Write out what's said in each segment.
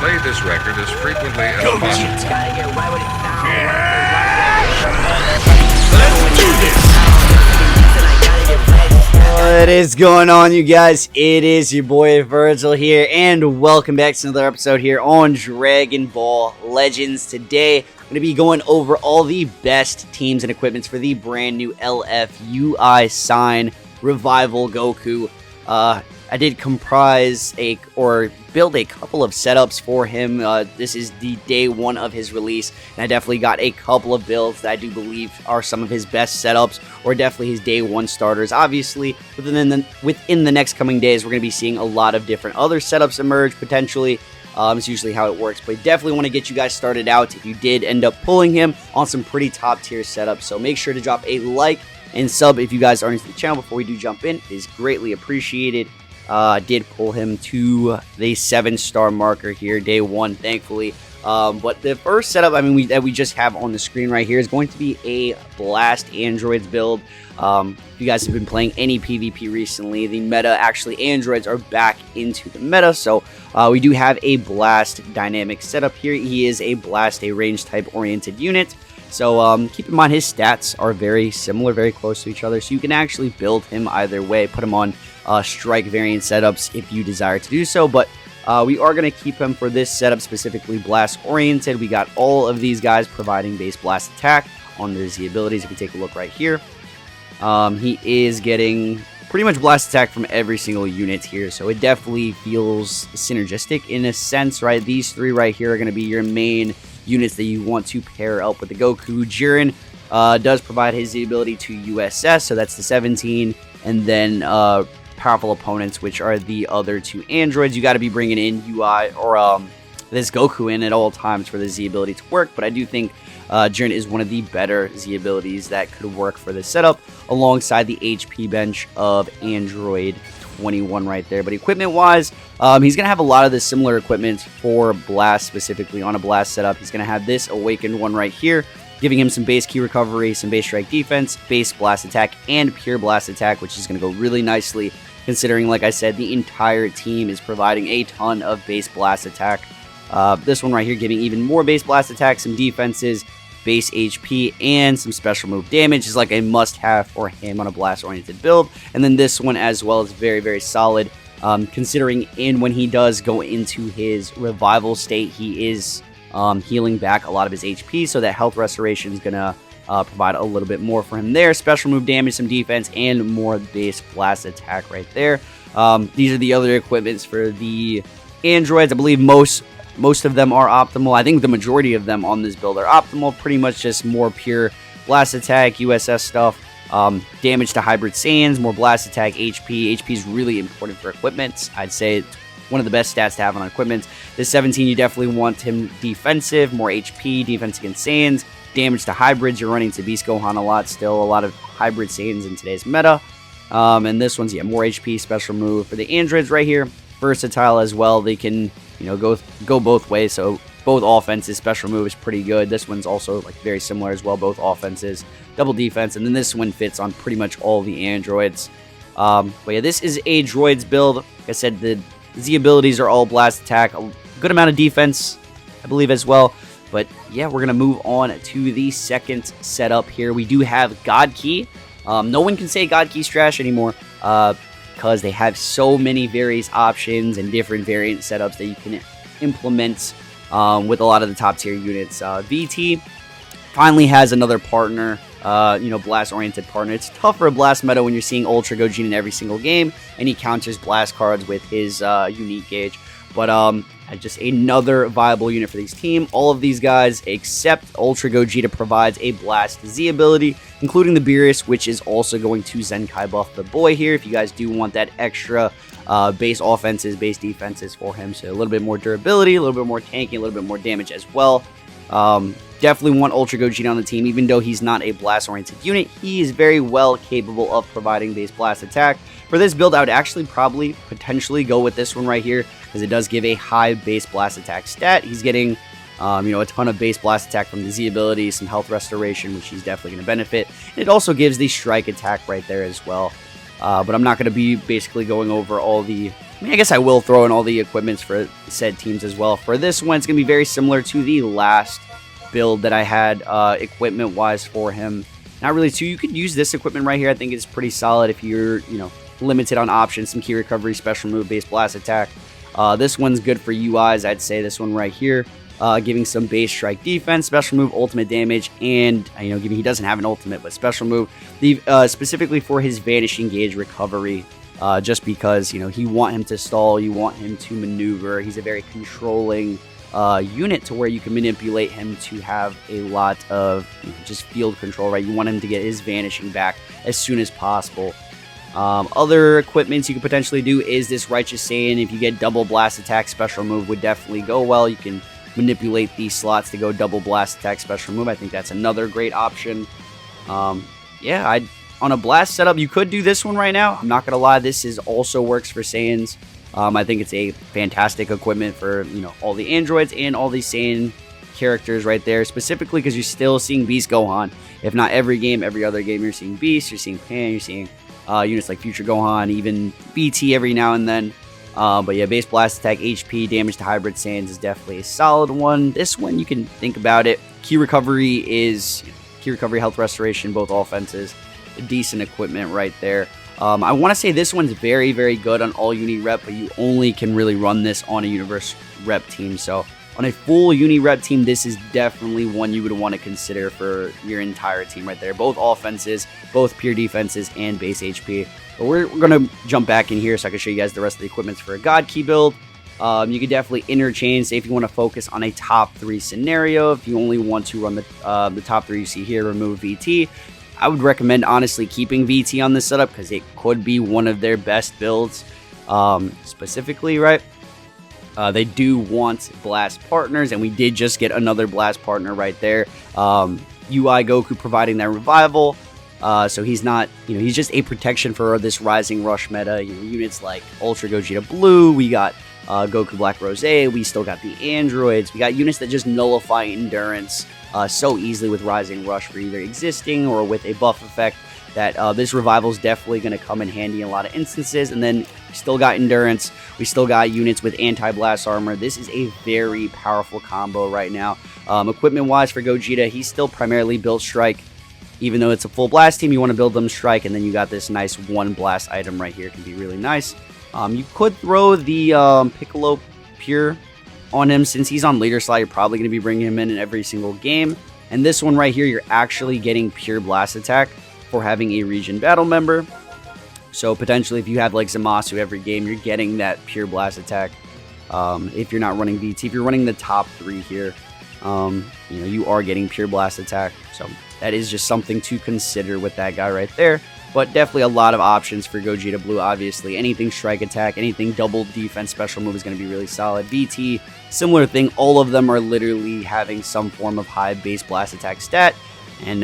played this record as frequently as possible. Let's do this! What is going on, you guys? It is your boy Virgil here, and welcome back to another episode here on Dragon Ball Legends. Today, I'm going to be going over all the best teams and equipments for the brand new LFUI sign Revival Goku. I did build a couple of setups for him. This is the day one of his release, and I definitely got a couple of builds that I do believe are some of his best setups, or definitely his day one starters. Obviously, within the next coming days, we're going to be seeing a lot of different other setups emerge, potentially. It's usually how it works, but I definitely want to get you guys started out if you did end up pulling him on some pretty top tier setups. So make sure to drop a like and sub if you guys are new to the channel before we do jump in. It is greatly appreciated. I did pull him to the 7-star marker here, day one, thankfully. But the first setup, that we just have on the screen right here is going to be a Blast Androids build. If you guys have been playing any PvP recently, the meta, actually, Androids are back into the meta. So we do have a Blast dynamic setup here. He is a Blast, a range type oriented unit. So keep in mind his stats are very similar, very close to each other. So you can actually build him either way, put him on strike variant setups if you desire to do so. But we are going to keep him for this setup specifically blast oriented. We got all of these guys providing base blast attack on their Z abilities. If we take a look right here, he is getting pretty much blast attack from every single unit here. So it definitely feels synergistic in a sense, right? These three right here are going to be your main units that you want to pair up with the Goku. Jiren does provide his ability to USS, so that's the 17, and then powerful opponents, which are the other two androids. You got to be bringing in UI or this Goku in at all times for the Z ability to work, but I do think Jiren is one of the better Z abilities that could work for this setup alongside the HP bench of Android 21 right there. But equipment wise, he's gonna have a lot of the similar equipment for Blast, specifically on a Blast setup. He's gonna have this awakened one right here, giving him some base key recovery, some base strike defense, base blast attack, and pure blast attack, which is gonna go really nicely considering, like I said, the entire team is providing a ton of base blast attack. This one right here giving even more base blast attack, some defenses, base HP, and some special move damage is like a must-have for him on a blast-oriented build. And then this one as well is very, very solid, considering when he does go into his revival state, he is healing back a lot of his HP, so that health restoration is going to provide a little bit more for him there. Special move damage, some defense, and more base blast attack right there. These are the other equipments for the androids. I believe most of them are optimal. I think the majority of them on this build are optimal. Pretty much just more pure blast attack, USS stuff, damage to hybrid Saiyans, more blast attack, HP. HP is really important for equipment. I'd say it's one of the best stats to have on equipment. This 17, you definitely want him defensive, more HP, defense against Saiyans, damage to hybrids. You're running to Beast Gohan a lot still, a lot of hybrid Saiyans in today's meta. And this one's, more HP, special move for the androids right here. Versatile as well. They can go both ways, so both offenses. Special move is pretty good. This one's also very similar as well, both offenses, double defense, and then this one fits on pretty much all the androids. But yeah, this is a droids build. Like I said, the Z abilities are all blast attack, a good amount of defense, I believe, as well. But yeah, we're gonna move on to the second setup here. We do have God Key. No one can say God Key's trash anymore, because they have so many various options and different variant setups that you can implement with a lot of the top tier units. VT finally has another partner, blast oriented partner. It's tough for a blast meta when you're seeing Ultra Gogeta in every single game, and he counters blast cards with his unique gauge. But just another viable unit for this team. All of these guys, except Ultra Gogeta, provides a Blast Z ability, including the Beerus, which is also going to Zenkai buff the boy here, if you guys do want that extra base offenses, base defenses for him. So a little bit more durability, a little bit more tanking, a little bit more damage as well. Definitely want Ultra Gogeta on the team, even though he's not a blast-oriented unit. He is very well capable of providing base blast attack. For this build, I would actually probably potentially go with this one right here, because it does give a high base blast attack stat. He's getting a ton of base blast attack from the Z ability, some health restoration, which he's definitely going to benefit. And it also gives the strike attack right there as well. But I'm not going to be basically going over all the mean, I guess I will throw in all the equipments for said teams as well. For this one, it's going to be very similar to the last build that I had equipment-wise for him. Not really too. You could use this equipment right here. I think it's pretty solid if you're, limited on options. Some key recovery, special move, base blast attack. This one's good for UIs. I'd say this one right here. Giving some base strike defense, special move, ultimate damage, and, given he doesn't have an ultimate, but special move, specifically for his vanishing gauge recovery. Just because, you want him to stall, you want him to maneuver. He's a very controlling unit to where you can manipulate him to have a lot of just field control, right? You want him to get his vanishing back as soon as possible. Other equipments you could potentially do is this Righteous Saiyan. If you get double blast attack, special move would definitely go well. You can manipulate these slots to go double blast attack, special move. I think that's another great option. Yeah, on a blast setup, you could do this one right now. I'm not going to lie, this also works for Saiyans. I think it's a fantastic equipment for, all the androids and all the Saiyan characters right there, specifically because you're still seeing Beast Gohan. If not every game, every other game, you're seeing Beast, you're seeing Pan, you're seeing units like Future Gohan, even BT every now and then. But yeah, base blast attack, HP, damage to hybrid Saiyans is definitely a solid one. This one, you can think about it. Key recovery, health restoration, both offenses. A decent equipment right there. I want to say this one's very, very good on all uni rep, but you only can really run this on a universe rep team. So on a full uni rep team, this is definitely one you would want to consider for your entire team right there. Both offenses, both pure defenses, and base HP. But we're going to jump back in here so I can show you guys the rest of the equipments for a God Key build. You could definitely interchange, say if you want to focus on a top 3 scenario. If you only want to run the top 3 you see here, remove VT. I would recommend, honestly, keeping VT on this setup because it could be one of their best builds. Specifically, right? They do want blast partners, and we did just get another blast partner right there. UI Goku providing that revival. So he's not, he's just a protection for this Rising Rush meta. Units like Ultra Gogeta Blue, we got Goku Black Rose, we still got the androids, we got units that just nullify endurance so easily with Rising Rush for either existing or with a buff effect, that this revival is definitely going to come in handy in a lot of instances. And then we still got endurance, we still got units with anti-blast armor. This is a very powerful combo right now. Equipment wise for Gogeta, he's still primarily built strike. Even though it's a full blast team, you want to build them strike, and then you got this nice one blast item right here. It can be really nice. You could throw the Piccolo Pure on him. Since he's on leader slot, you're probably going to be bringing him in every single game. And this one right here, you're actually getting pure blast attack for having a region battle member. So potentially if you have like Zamasu every game, you're getting that pure blast attack. If you're not running VT, if you're running the top 3 here, you are getting pure blast attack. So that is just something to consider with that guy right there. But definitely a lot of options for Gogeta Blue, obviously. Anything strike attack, anything double defense special move is going to be really solid. VT, similar thing. All of them are literally having some form of high base blast attack stat. And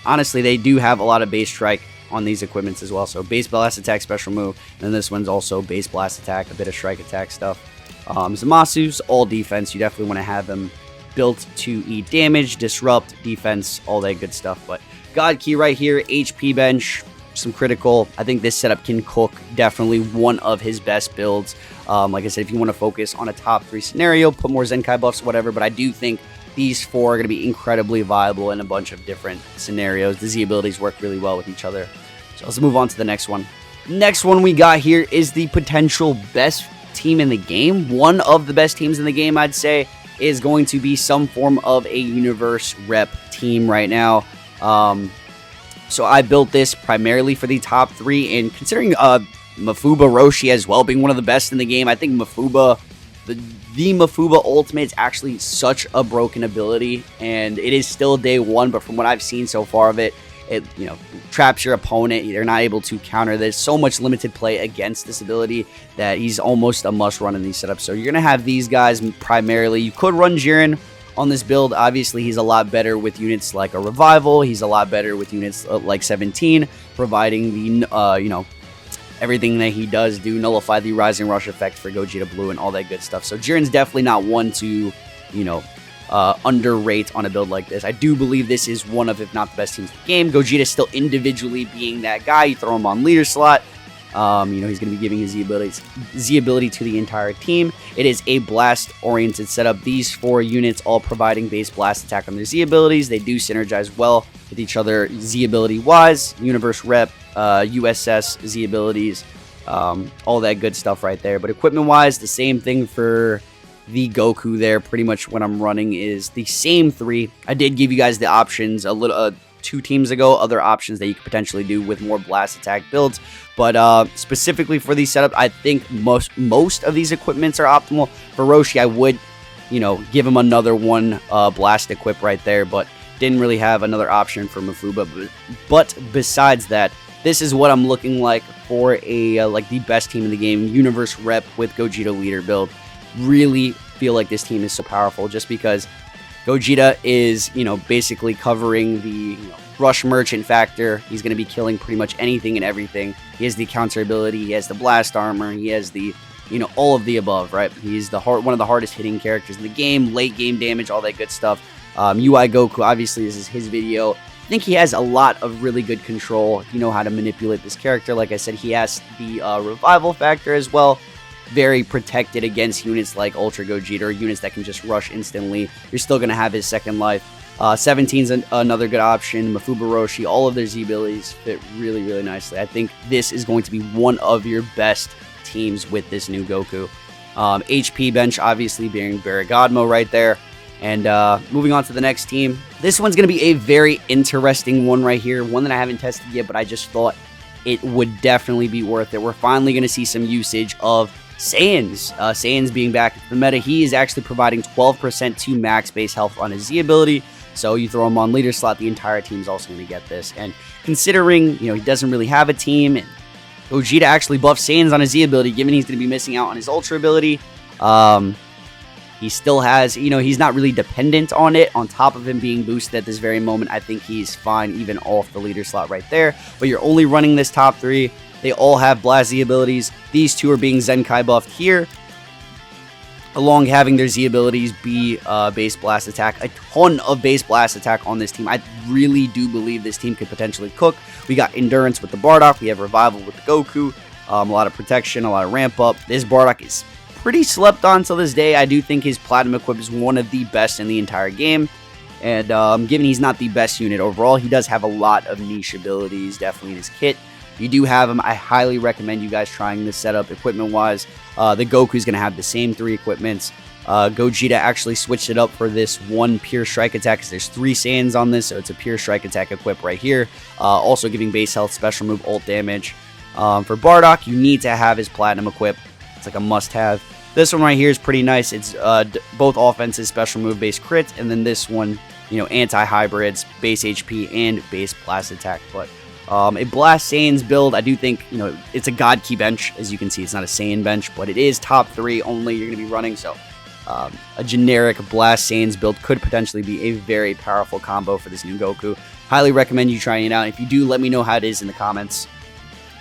honestly, they do have a lot of base strike on these equipments as well. So base blast attack, special move. And then this one's also base blast attack, a bit of strike attack stuff. Zamasu's all defense. You definitely want to have them built to eat damage, disrupt, defense, all that good stuff. But God Key right here, HP bench, some critical. I think this setup can cook. Definitely one of his best builds. Like I said, if you want to focus on a top 3 scenario, put more Zenkai buffs, whatever. But I do think these 4 are going to be incredibly viable in a bunch of different scenarios. The Z abilities work really well with each other. So let's move on to the next one. Next one we got here is the potential best team in the game. One of the best teams in the game, I'd say, is going to be some form of a universe rep team right now. So I built this primarily for the top 3, and considering Mafuba Roshi as well being one of the best in the game, I think Mafuba, the Mafuba ultimate is actually such a broken ability, and it is still day 1, but from what I've seen so far of it, it traps your opponent. They're not able to counter. There's so much limited play against this ability that he's almost a must run in these setups. So you're going to have these guys primarily. You could run Jiren on this build. Obviously, he's a lot better with units like a Revival. He's a lot better with units like 17, providing the, everything that he does do, nullify the Rising Rush effect for Gogeta Blue and all that good stuff. So Jiren's definitely not one to, underrate on a build like this. I do believe this is one of, if not the best teams in the game. Gogeta still individually being that guy. You throw him on leader slot, He's going to be giving his Z ability to the entire team. It is a blast-oriented setup. These 4 units all providing base blast attack on their Z abilities. They do synergize well with each other Z ability-wise. Universe Rep, USS Z abilities, all that good stuff right there. But equipment-wise, the same thing for the Goku there. Pretty much what I'm running is the same 3. I did give you guys the options a little 2 teams ago, other options that you could potentially do with more blast attack builds, but specifically for these setups, I think most of these equipments are optimal. For Roshi, I would, give him another 1 blast equip right there, but didn't really have another option for Mafuba. But besides that, this is what I'm looking like for a like the best team in the game, Universe Rep with Gogeta leader build. Really feel like this team is so powerful just because Gogeta is, basically covering the rush merchant factor. He's going to be killing pretty much anything and everything. He has the counter ability. He has the blast armor. He has the, all of the above, right? He's one of the hardest hitting characters in the game. Late game damage, all that good stuff. UI Goku, obviously, this is his video. I think he has a lot of really good control. You know how to manipulate this character. Like I said, he has the revival factor as well. Very protected against units like Ultra Gogeta or units that can just rush instantly. You're still going to have his second life. 17's another good option. Mafuba Roshi, all of their Z abilities fit really, really nicely. I think this is going to be one of your best teams with this new Goku. HP bench obviously being Vergil right there. And moving on to the next team. This one's going to be a very interesting one right here. One that I haven't tested yet, but I just thought it would definitely be worth it. We're finally going to see some usage of SAIYANS. SAIYANS being back into the meta, he is actually providing 12% to max base health on his Z ability. So you throw him on leader slot, the entire team is also going to get this. And considering, he doesn't really have a team, and Gogeta actually buffs SAIYANS on his Z ability, given he's going to be missing out on his Ultra ability. He still has, he's not really dependent on it. On top of him being boosted at this very moment, I think he's fine even off the leader slot right there. But you're only running this top 3. They all have Blast Z abilities. These 2 are being Zenkai buffed here, along having their Z abilities be base blast attack. A ton of base blast attack on this team. I really do believe this team could potentially cook. We got Endurance with the Bardock. We have Revival with the Goku. A lot of protection, a lot of ramp up. This Bardock is pretty slept on till this day. I do think his Platinum Equip is one of the best in the entire game. And given he's not the best unit overall, he does have a lot of niche abilities definitely in his kit. If you do have him, I highly recommend you guys trying this setup equipment-wise. The Goku is going to have the same 3 equipments. Gogeta actually switched it up for this 1 pure strike attack because there's 3 SAIYANS on this, so it's a pure strike attack equip right here. Also giving base health, special move, ult damage. For Bardock, you need to have his Platinum equip. It's like a must-have. This one right here is pretty nice. It's both offenses, special move, base crit, and then this one, anti-hybrids, base HP, and base blast attack. But a Blast SAIYANS build, I do think, it's a God Key bench. As you can see, it's not a Saiyan bench, but it is top 3 only you're going to be running. So a generic Blast SAIYANS build could potentially be a very powerful combo for this new Goku. Highly recommend you trying it out. If you do, let me know how it is in the comments.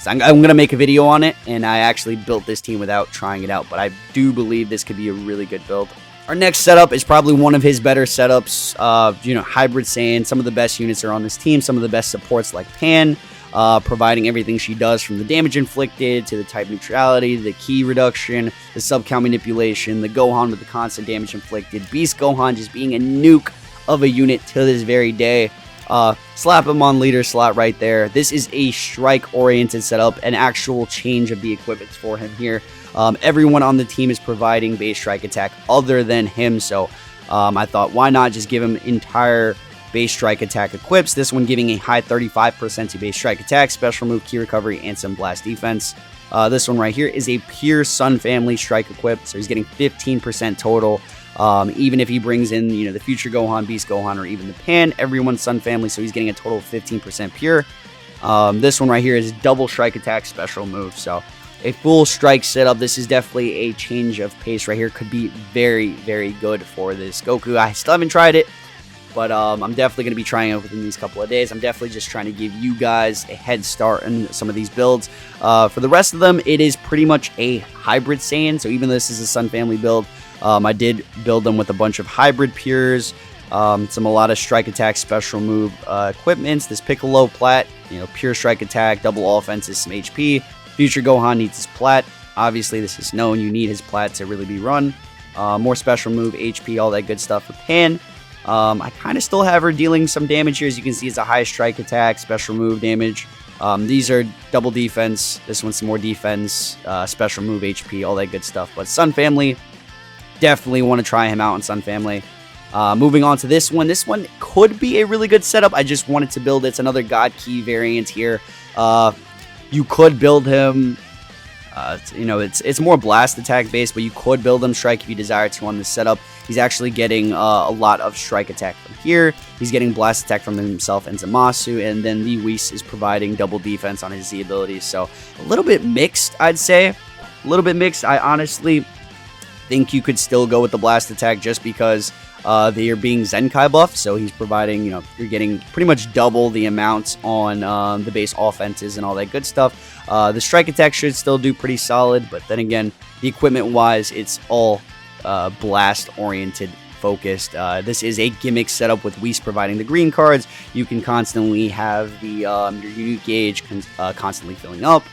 So I'm going to make a video on it, and I actually built this team without trying it out, but I do believe this could be a really good build. Our next setup is probably one of his better setups. Hybrid Saiyan. Some of the best units are on this team. Some of the best supports like Pan, providing everything she does from the damage inflicted to the type neutrality, the key reduction, the sub-count manipulation, the Gohan with the constant damage inflicted, Beast Gohan just being a nuke of a unit to this very day. Slap him on leader slot right there. This is a strike-oriented setup, an actual change of the equipment for him here. Everyone on the team is providing base strike attack other than him, so I thought, why not just give him entire base strike attack equips? This one giving a high 35% to base strike attack, special move, key recovery, and some blast defense. This one right here is a pure Sun family strike equip, so he's getting 15% total. Even if he brings in, the future Gohan, Beast Gohan, or even the Pan, everyone's Sun family, so he's getting a total of 15% pure. This one right here is double strike attack special move, so a full strike setup. This is definitely a change of pace right here. Could be very, very good for this Goku. I still haven't tried it, but I'm definitely going to be trying it within these couple of days. I'm definitely just trying to give you guys a head start on some of these builds. For the rest of them, it is pretty much a hybrid Saiyan, so even though this is a Sun family build, I did build them with a bunch of hybrid pures, a lot of strike attack special move equipments. This Piccolo Plat, pure strike attack, double offenses, some HP. Future Gohan needs his plat. Obviously, this is known. You need his plat to really be run. More special move, HP, all that good stuff for Pan. I kind of still have her dealing some damage here. As you can see, it's a high strike attack, special move damage. These are double defense. This one's some more defense, special move, HP, all that good stuff. But Sun Family, definitely want to try him out in Sun Family. Moving on to this one. This one could be a really good setup. I just wanted to build it. It's another God Key variant here. You could build him... you know, it's more blast attack based, but you could build him strike if you desire to on this setup. He's actually getting a lot of strike attack from here. He's getting blast attack from himself and Zamasu, and then the Whis is providing double defense on his Z abilities. So a little bit mixed, I'd say. A little bit mixed. I honestly think you could still go with the blast attack just because they are being Zenkai buffed. So he's providing, you know, you're getting pretty much double the amounts on the base offenses and all that good stuff. The strike attack should still do pretty solid, but then again, the equipment wise, it's all blast oriented focused. This is a gimmick setup with Whis providing the green cards. You can constantly have the your unique gauge constantly filling up,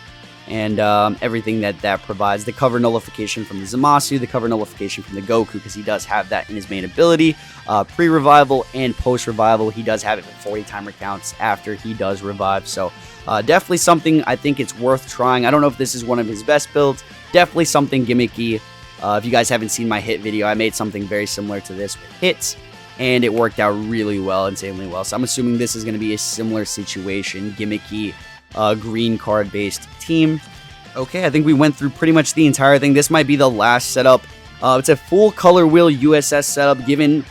and everything that provides. The cover nullification from the Zamasu, the cover nullification from the Goku, because he does have that in his main ability. Pre-revival and post-revival, he does have it for 40 timer counts after he does revive. So definitely something I think it's worth trying. I don't know if this is one of his best builds. Definitely something gimmicky. If you guys haven't seen my hit video, I made something very similar to this with hits, and it worked out really well, insanely well. So I'm assuming this is going to be a similar situation, gimmicky, green card based team. Okay, I think we went through pretty much the entire thing. This might be the last setup. It's a full color wheel USS setup, given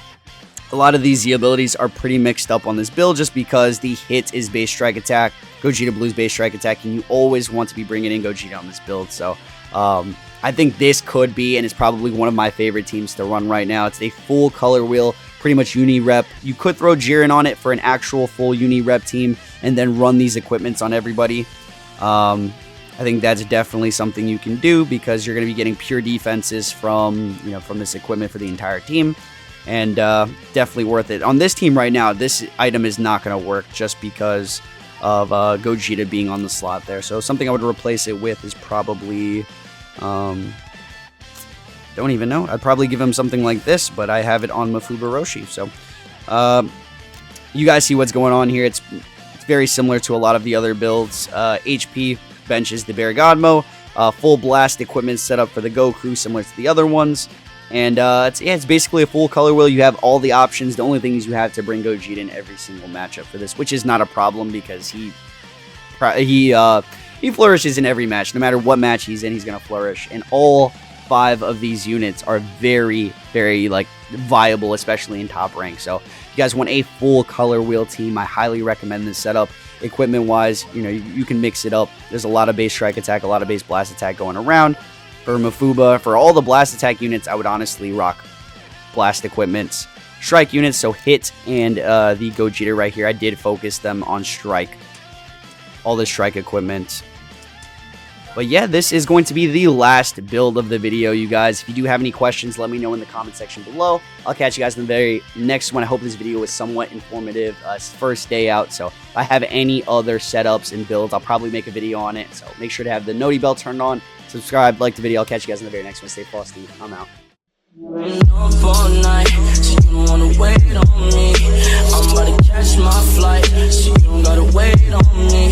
a lot of these Z abilities are pretty mixed up on this build just because the hit is base strike attack, Gogeta Blue's base strike attack, and you always want to be bringing in Gogeta on this build. So I think this could be, and it's probably one of my favorite teams to run right now. It's a full color wheel, pretty much uni rep. You could throw Jiren on it for an actual full uni rep team and then run these equipments on everybody. I think that's definitely something you can do because you're going to be getting pure defenses from, you know, from this equipment for the entire team, and definitely worth it. On this team right now, this item is not going to work just because of Gogeta being on the slot there. So something I would replace it with is probably, don't even know. I'd probably give him something like this, but I have it on Mafuba Roshi. So you guys see what's going on here. It's very similar to a lot of the other builds. HP benches the Vergil, full blast equipment set up for the Goku, similar to the other ones. And it's basically a full color wheel. You have all the options. The only thing is you have to bring Gogeta in every single matchup for this, which is not a problem because he flourishes in every match. No matter what match he's in, he's going to flourish. And all 5 of these units are very, very like viable, especially in top rank. So if you guys want a full color wheel team, I highly recommend this setup. Equipment wise, you know, you can mix it up. There's a lot of base strike attack, a lot of base blast attack going around. For Mafuba, for all the blast attack units, I would honestly rock blast equipments. Strike units, so hit and the Gogeta right here, I did focus them on strike. All the strike equipment. But yeah, this is going to be the last build of the video, you guys. If you do have any questions, let me know in the comment section below. I'll catch you guys in the very next one. I hope this video was somewhat informative. It's first day out, so if I have any other setups and builds, I'll probably make a video on it. So make sure to have the noti bell turned on, subscribe, like the video. I'll catch you guys in the very next one. Stay frosty. I'm out. I'm about to catch my flight, so you don't gotta wait on me.